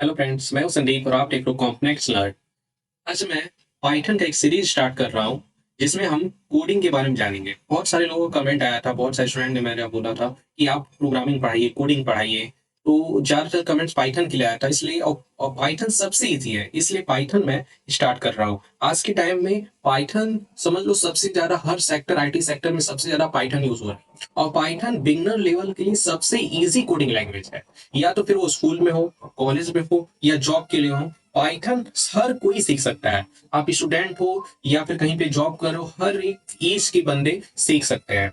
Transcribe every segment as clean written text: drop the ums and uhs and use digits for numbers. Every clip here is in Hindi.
हेलो फ्रेंड्स, मैं हूं संदीप और आप देख रहे हो कॉम्प्लेक्स लर्न। आज मैं पाइथन का एक सीरीज स्टार्ट कर रहा हूं जिसमें हम कोडिंग के बारे में जानेंगे। बहुत सारे लोगों का कमेंट आया था, बहुत सारे स्टूडेंट ने मेरे बोला था कि आप प्रोग्रामिंग पढ़ाइए, कोडिंग पढ़ाइए। तो ज़्यादातर कमेंट्स पाइथन के लिए आया था, इसलिए और पाइथन सबसे ईजी है, इसलिए पाइथन मैं स्टार्ट कर रहा हूँ। आज के टाइम में पाइथन समझ लो सबसे ज़्यादा हर सेक्टर, आईटी सेक्टर में सबसे ज़्यादा पाइथन यूज हो रहा है। और पाइथन बिगनर लेवल के लिए सबसे ईजी कोडिंग लैंग्वेज है। या तो फिर वो स्कूल में हो, कॉलेज में हो या जॉब के लिए हो, पाइथन हर कोई सीख सकता है। आप स्टूडेंट हो या फिर कहीं पे जॉब करो, हर एक एज के बंदे सीख सकते हैं।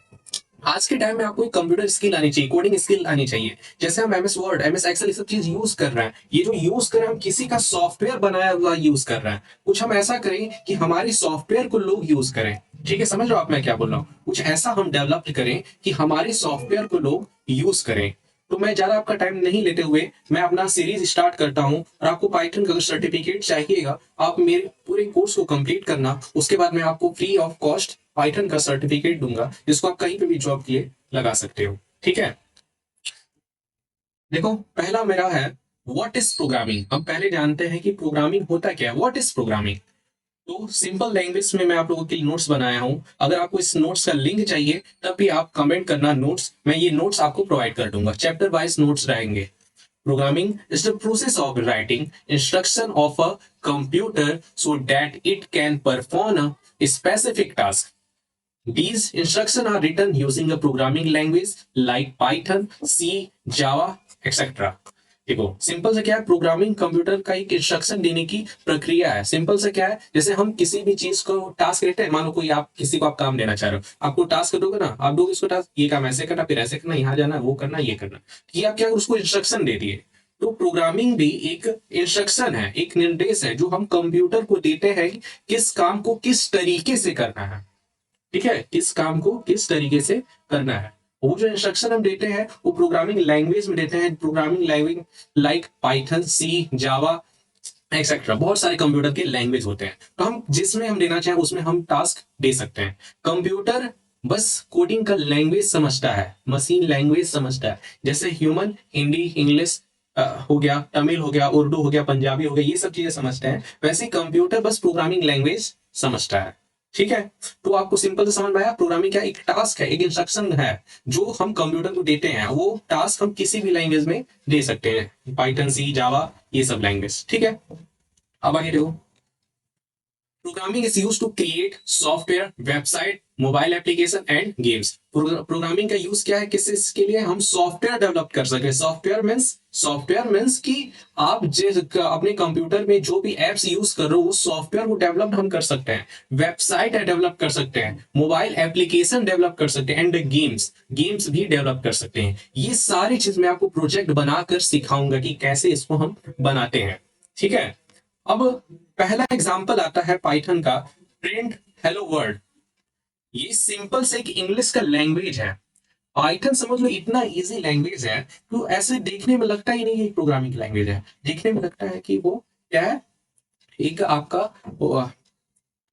आज के टाइम में आपको एक कंप्यूटर स्किल आनी चाहिए, कोडिंग स्किल आनी चाहिए। जैसे हम एमएस वर्ड, एमएस एक्सेल, ये सब चीज यूज कर रहे हैं, ये जो यूज कर रहे हैं हम किसी का सॉफ्टवेयर बनाया हुआ यूज कर रहे हैं। कुछ हम ऐसा करें कि हमारे सॉफ्टवेयर को लोग यूज करें। ठीक है, समझ रहे हो आप मैं क्या बोल रहा हूँ? कुछ ऐसा हम डेवलप करें कि हमारे सॉफ्टवेयर को लोग यूज करें। तो मैं ज्यादा आपका टाइम नहीं लेते हुए मैं अपना सीरीज स्टार्ट करता हूँ। और आपको पाइथन का अगर सर्टिफिकेट चाहिएगा, आप मेरे पूरे कोर्स को कंप्लीट करना। उसके बाद मैं आपको फ्री ऑफ कॉस्ट पाइथन का सर्टिफिकेट दूंगा, जिसको आप कहीं पे भी जॉब के लिए लगा सकते हो। ठीक है, देखो पहला मेरा है व्हाट इज प्रोग्रामिंग। हम पहले जानते हैं कि प्रोग्रामिंग होता क्या है। What is programming? तो सिंपल लैंग्वेज में मैं आप लोगों के लिए नोट्स बनाया हूं। अगर आपको इस नोट्स का लिंक चाहिए तब भी आप कमेंट करना नोट्स, मैं ये नोट्स आपको प्रोवाइड कर दूंगा। चैप्टर वाइज नोट्स रहेंगे। Programming is the process of writing instruction of a computer so that it can perform a specific task. These instructions are written using a programming language like Python, C, Java, etc. देखो सिंपल से क्या है, प्रोग्रामिंग कंप्यूटर का एक इंस्ट्रक्शन देने की प्रक्रिया है। सिंपल से क्या है, जैसे हम किसी भी चीज को टास्क देते हैं, मान लो कोई आप किसी को आप काम देना चाह रहे हो, आपको टास्क दोगे ना, आप दोगे इसको टास्क, ये काम ऐसे करना, फिर ऐसे करना, यहाँ जाना, वो करना, ये करना। ये आप क्या, उसको इंस्ट्रक्शन दे दिए। तो प्रोग्रामिंग भी एक इंस्ट्रक्शन है, एक निर्देश है जो हम कंप्यूटर को देते हैं कि किस काम को किस तरीके से करना है। ठीक है, किस काम को किस तरीके से करना है। वो जो इंस्ट्रक्शन हम देते हैं वो प्रोग्रामिंग लैंग्वेज में देते हैं। प्रोग्रामिंग लैंग्वेज लाइक पाइथन, सी, जावा एक्सेट्रा, बहुत सारे कंप्यूटर के लैंग्वेज होते हैं। तो हम जिसमें हम देना चाहें उसमें हम टास्क दे सकते हैं। कंप्यूटर बस कोडिंग का लैंग्वेज समझता है, मशीन लैंग्वेज समझता है। जैसे ह्यूमन हिंदी, इंग्लिश हो गया, तमिल हो गया, उर्दू हो गया, पंजाबी हो गया, ये सब चीजें समझते हैं। वैसे ही कंप्यूटर बस प्रोग्रामिंग लैंग्वेज समझता है। ठीक है, तो आपको सिंपल से समझ में आया। प्रोग्रामिंग क्या, एक टास्क है, एक इंस्ट्रक्शन है जो हम कंप्यूटर को देते हैं। वो टास्क हम किसी भी लैंग्वेज में दे सकते हैं, पाइथन, सी, जावा, ये सब लैंग्वेज। ठीक है, अब आगे देखो। Programming is use to create software, website, mobile application and games. Programming का यूज क्या है, किस इसके लिए हम सॉफ्टवेयर डेवलप कर सके। सॉफ्टवेयर मीन्स कि आप जिस अपने कंप्यूटर में जो भी एप्स यूज कर रहे हो वो सॉफ्टवेयर को डेवलप हम कर सकते हैं। वेबसाइट डेवलप कर सकते हैं, मोबाइल एप्लीकेशन डेवलप कर सकते हैं, एंड गेम्स गेम्स भी डेवलप कर सकते हैं। ये सारी चीज मैं आपको प्रोजेक्ट बनाकर सिखाऊंगा कि कैसे इसको हम बनाते हैं। ठीक है, अब पहला एग्जांपल आता है पाइथन का, प्रिंट हेलो वर्ल्ड। ये सिंपल से एक इंग्लिश का लैंग्वेज है। पाइथन समझ लो इतना इजी लैंग्वेज है, तो ऐसे देखने में लगता ही नहीं है प्रोग्रामिंग लैंग्वेज है। देखने में लगता है कि वो क्या है, एक आपका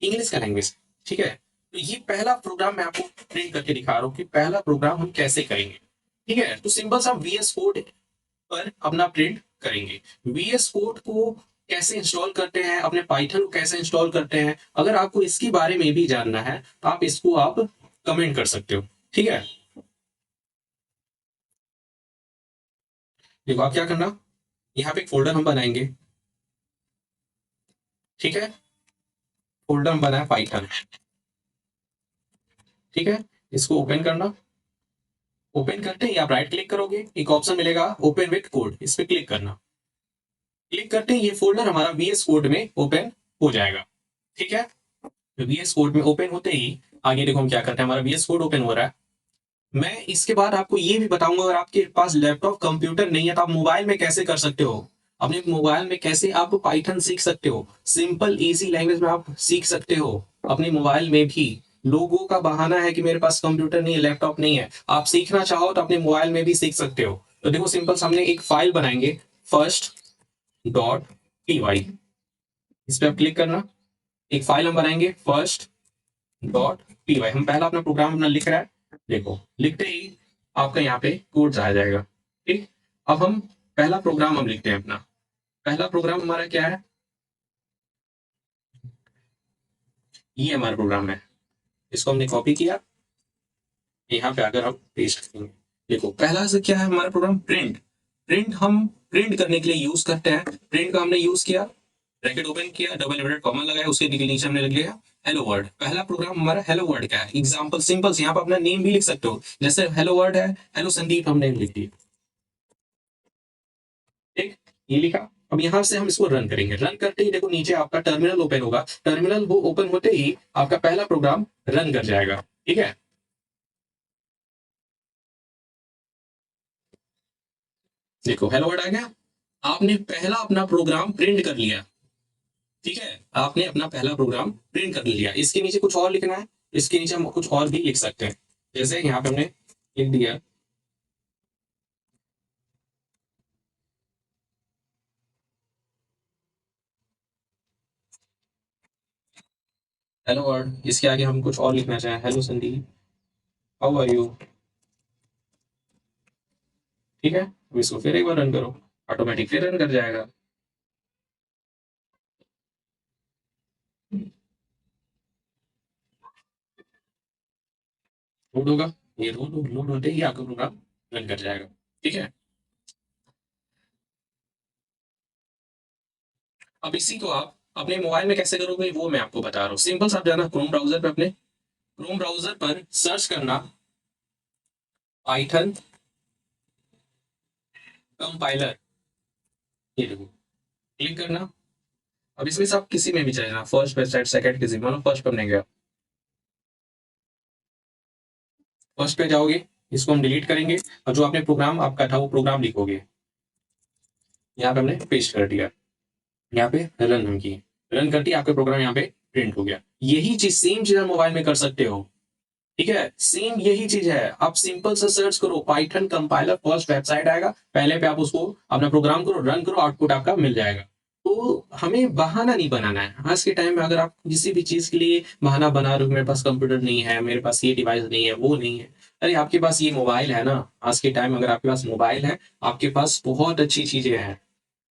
इंग्लिश का लैंग्वेज। ठीक है, तो ये पहला प्रोग्राम मैं आपको प्रिंट करके दिखा रहा हूँ कि पहला प्रोग्राम हम कैसे करेंगे। ठीक है, तो सिंपल सा वीएस कोड पर अपना प्रिंट करेंगे। वीएस कोड को कैसे इंस्टॉल करते हैं, अपने पाइथन को कैसे इंस्टॉल करते हैं, अगर आपको इसके बारे में भी जानना है तो आप इसको आप कमेंट कर सकते हो। ठीक है, देखो आप क्या करना, यहाँ पे एक फोल्डर हम बनाएंगे। ठीक है, फोल्डर हम बनाए पाइथन। ठीक है, इसको ओपन करना। ओपन करते ही आप राइट क्लिक करोगे, एक ऑप्शन मिलेगा ओपन विथ कोड, इस पे क्लिक करना। क्लिक करते ही ये फोल्डर हमारा वीएस कोड में ओपन हो जाएगा। ठीक है, वीएस कोड में ओपन होते ही आगे देखो हम क्या करते हैं, हमारा वीएस कोड ओपन हो रहा है। मैं इसके बाद आपको ये भी बताऊंगा, अगर आपके पास लैपटॉप कंप्यूटर नहीं है तो आप मोबाइल में कैसे कर सकते हो। अपने मोबाइल में कैसे आप पाइथन सीख सकते हो, सिंपल इजी लैंग्वेज में आप सीख सकते हो अपने मोबाइल में भी। लोगों का बहाना है कि मेरे पास कंप्यूटर नहीं है, लैपटॉप नहीं है, आप सीखना चाहो तो अपने मोबाइल में भी सीख सकते हो। तो देखो सिंपल हमने एक फाइल बनाएंगे, फर्स्ट डॉट पी वाई, इस पर आप क्लिक करना। एक फाइल हम बनाएंगे फर्स्ट डॉट पी वाई, हम पहला अपना प्रोग्राम अपना लिख रहा है। देखो लिखते ही आपका यहाँ पे कोड आ जाएगा। ठीक, अब हम पहला प्रोग्राम हम लिखते हैं अपना। पहला प्रोग्राम हमारा क्या है, ये हमारा प्रोग्राम है, इसको हमने कॉपी किया, यहाँ पे अगर हम पेस्ट करेंगे, देखो पहला से क्या है हमारा प्रोग्राम, प्रिंट। प्रिंट हम प्रिंट करने के लिए यूज करते हैं, प्रिंट का हमने यूज किया, ब्रैकेट ओपन किया, डबल इनवर्टेड कॉमा लगाया, उसके नीचे हमने लिख लिया हेलो वर्ल्ड। पहला प्रोग्राम हमारा हेलो वर्ल्ड का है, एग्जांपल सिंपल, यहाँ पे अपना नेम भी लिख सकते हो, जैसे हेलो वर्ल्ड है, हेलो संदीप हमने लिख दिया, ठीक, ये लिखा। अब यहाँ से हम इसको रन करेंगे, रन करते ही देखो नीचे आपका टर्मिनल ओपन होगा, टर्मिनल वो ओपन होते ही आपका पहला प्रोग्राम रन कर जाएगा, ठीक है। देखो हेलो वर्ड आ गया, आपने पहला अपना प्रोग्राम प्रिंट कर लिया, ठीक है, आपने अपना पहला प्रोग्राम प्रिंट कर लिया। इसके नीचे कुछ और लिखना है, इसके नीचे हम कुछ और भी लिख सकते हैं, जैसे यहाँ पे हमने लिख दिया हेलो वर्ड, इसके आगे हम कुछ और लिखना चाहें, hello Sandeep, how are you, ठीक है। अब इसको फिर एक बार रन करो, ऑटोमेटिक फिर रन कर जाएगा। लोड होगा, ये लोड होते ही आपका प्रोग्राम रन कर जाएगा, ठीक है। अब इसी को आप अपने मोबाइल में कैसे करोगे वो मैं आपको बता रहा हूँ, सिंपल सा, आप जाना क्रोम ब्राउजर पे, अपने क्रोम ब्राउजर पर सर्च करना पाइथन कंपाइलर, ये देखो, क्लिक करना। अब इसमें से आप किसी में भी चले जाना, फर्स्ट वेबसाइट, सेकंड, किसी में, फर्स्ट पे हमने गया, फर्स्ट पे जाओगे, इसको हम डिलीट करेंगे, और जो आपने प्रोग्राम आपका था वो प्रोग्राम लिखोगे, यहाँ पे हमने पेस्ट कर दिया, यहाँ पे रन हम किए, रन करके आपका प्रोग्राम यहाँ पे प्रिंट हो गया। यही चीज सेम चीज आप मोबाइल में कर सकते हो, ठीक है, सेम यही चीज है। आप सिंपल से सर्च करो पाइथन कंपाइलर, फर्स्ट वेबसाइट आएगा, पहले पे आप उसको अपना प्रोग्राम करो, रन करो, आउटपुट आपका मिल जाएगा। तो हमें बहाना नहीं बनाना है, आज के टाइम में अगर आप किसी भी चीज के लिए बहाना बना रहे हो, मेरे पास कंप्यूटर नहीं है, मेरे पास ये डिवाइस नहीं है, वो नहीं है, अरे आपके पास ये मोबाइल है ना, आज के टाइम में अगर आपके पास मोबाइल है, आपके पास बहुत अच्छी चीजें हैं।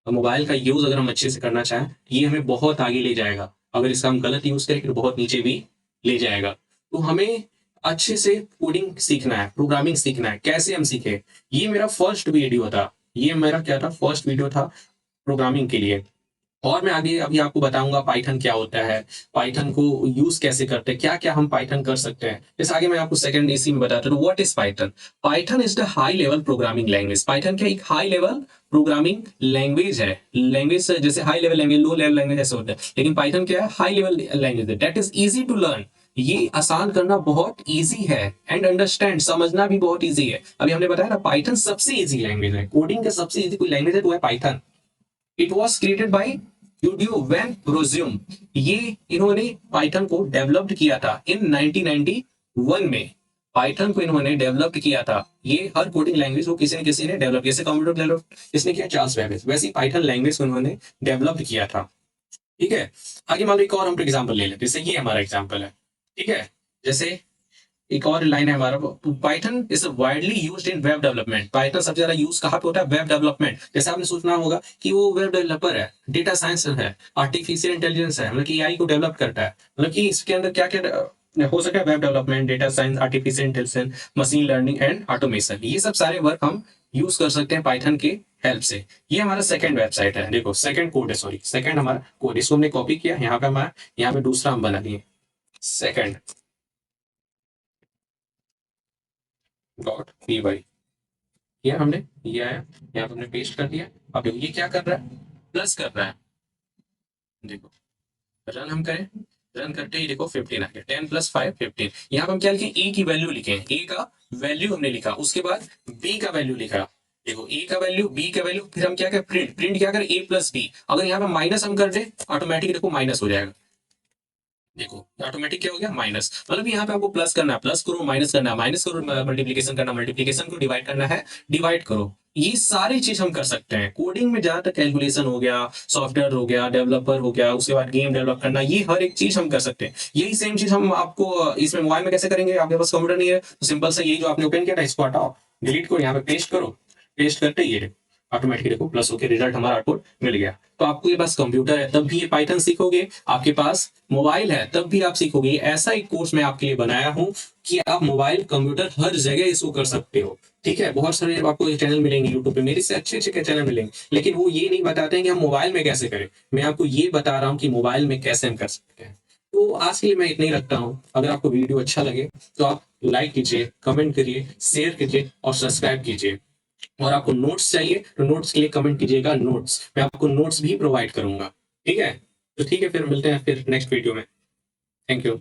तो मोबाइल का यूज अगर हम अच्छे से करना चाहें, ये हमें बहुत आगे ले जाएगा, अगर इसका हम गलत यूज करें तो बहुत नीचे भी ले जाएगा। तो हमें अच्छे से कोडिंग सीखना है, प्रोग्रामिंग सीखना है, कैसे हम सीखे, ये मेरा फर्स्ट वीडियो था, ये मेरा क्या था, फर्स्ट वीडियो था प्रोग्रामिंग के लिए। और मैं आगे अभी आपको बताऊंगा पाइथन क्या होता है, पाइथन को यूज कैसे करते हैं, क्या क्या हम पाइथन कर सकते हैं। जैसे आगे मैं आपको सेकंड इसी में बताता हूँ, what is Python. Python is the high level programming language. Python क्या एक हाई लेवल प्रोग्रामिंग लैंग्वेज है, लैंग्वेज जैसे high level language, low level language ऐसे होता है, लेकिन पाइथन क्या है, हाई लेवल लैंग्वेज है, that is easy to learn. ये आसान करना बहुत इजी है, एंड अंडरस्टैंड समझना भी बहुत इजी है। अभी हमने बताया ना पाइथन सबसे इजी लैंग्वेज है, कोडिंग का सबसे इजी कोई लैंग्वेज है तो है Python. It was created by Guido van Rossum, ये इन्होंने पाइथन को डेवलप्ड किया था इन 1991 में। पाइथन को इन्होंने डेवलप्ड किया था, ये हर कोडिंग लैंग्वेज को किसी न किसी ने डेवलप, जैसे कंप्यूटर डेवलप इसने किया चार्ल्स बैबेज, वैसे ही पाइथन लैंग्वेज को इन्होंने डेवलप्ड किया था, ठीक है। आगे मान लो एक और हम एग्जाम्पल ले लेते हैं, जैसे ये हमारा एग्जाम्पल है, ठीक है। जैसे एक और लाइन है हमारा, Python is widely used in web development. Python सबसे ज्यादा यूज कहाँ पे होता है, वेब डेवलपमेंट। जैसे आपने सोचना होगा कि वो वेब डेवलपर है, डेटा साइंस है, आर्टिफिशियल इंटेलिजेंस है, मतलब कि एआई को डेवलप करता है, मतलब कि इसके अंदर क्या क्या हो सके, web development, data science, artificial intelligence, machine learning and automation, ये सब सारे वर्क हम यूज कर सकते हैं पाइथन के हेल्प से। ये हमारा सेकंड वेबसाइट है, देखो सेकंड कोड है, सॉरी सेकंड हमारा कोड, इसको हमने कॉपी किया, यहाँ पे हमारा, यहाँ पे दूसरा हम बना दिए सेकंड डॉट पी वाई, किया हमने, ये आया, यहाँ पे हमने पेस्ट कर दिया। अब ये क्या कर रहा है, प्लस कर रहा है, देखो रन हम करें, रन करते ही देखो 15 आ गया, 10 प्लस 5 15। यहाँ पे हम क्या लिखे, ए की वैल्यू लिखे, ए का वैल्यू हमने लिखा, उसके बाद बी का वैल्यू लिखा, देखो ए का वैल्यू, बी का वैल्यू, फिर हम क्या करें, प्रिंट, प्रिंट क्या करें, ए प्लस बी। अगर यहाँ पे माइनस हम कर दे, ऑटोमेटिक देखो माइनस हो जाएगा, देखो ऑटोमेटिक क्या हो गया, माइनस। मतलब यहाँ पे आपको प्लस करना है, प्लस करो, माइनस करना है, माइनस करो, मल्टीप्लीकेशन करना, मल्टीप्लीकेशन को डिवाइड करना है, डिवाइड करो। ये सारी चीज हम कर सकते हैं कोडिंग में, जहां तक कैलकुलेशन हो गया, सॉफ्टवेयर हो गया, डेवलपर हो गया, उसके बाद गेम डेवलप करना, ये हर एक चीज हम कर सकते हैं। यही सेम चीज हम आपको इसमें मोबाइल में कैसे करेंगे, आपके पास कंप्यूटर नहीं है तो सिंपल से यही जो आपने ओपन किया था इसको हटाओ, डिलीट करो, यहाँ पे पेस्ट करो, पेस्ट करते ये ऑटोमेटिकली देखो प्लस होकर रिजल्ट हमारा आउटपुट मिल गया। तो आपके पास कंप्यूटर है तब भी ये पाइथन सीखोगे, आपके पास मोबाइल है तब भी आप सीखोगे। ऐसा एक कोर्स मैं आपके लिए बनाया हूँ कि आप मोबाइल कंप्यूटर हर जगह इसको कर सकते हो। ठीक है, बहुत सारे आपको चैनल मिलेंगे यूट्यूब पे, मेरे से अच्छे अच्छे चैनल मिलेंगे, लेकिन वो ये नहीं बताते हैं कि हम मोबाइल में कैसे करें। मैं आपको ये बता रहा हूँ कि मोबाइल में कैसे हम कर सकते हैं। तो आज के लिए मैं इतना ही रखता हूँ। अगर आपको वीडियो अच्छा लगे तो आप लाइक कीजिए, कमेंट करिए, शेयर कीजिए और सब्सक्राइब कीजिए। और आपको नोट्स चाहिए तो नोट्स के लिए कमेंट कीजिएगा नोट्स, मैं आपको नोट्स भी प्रोवाइड करूंगा। ठीक है, तो ठीक है, फिर मिलते हैं फिर नेक्स्ट वीडियो में। Thank you.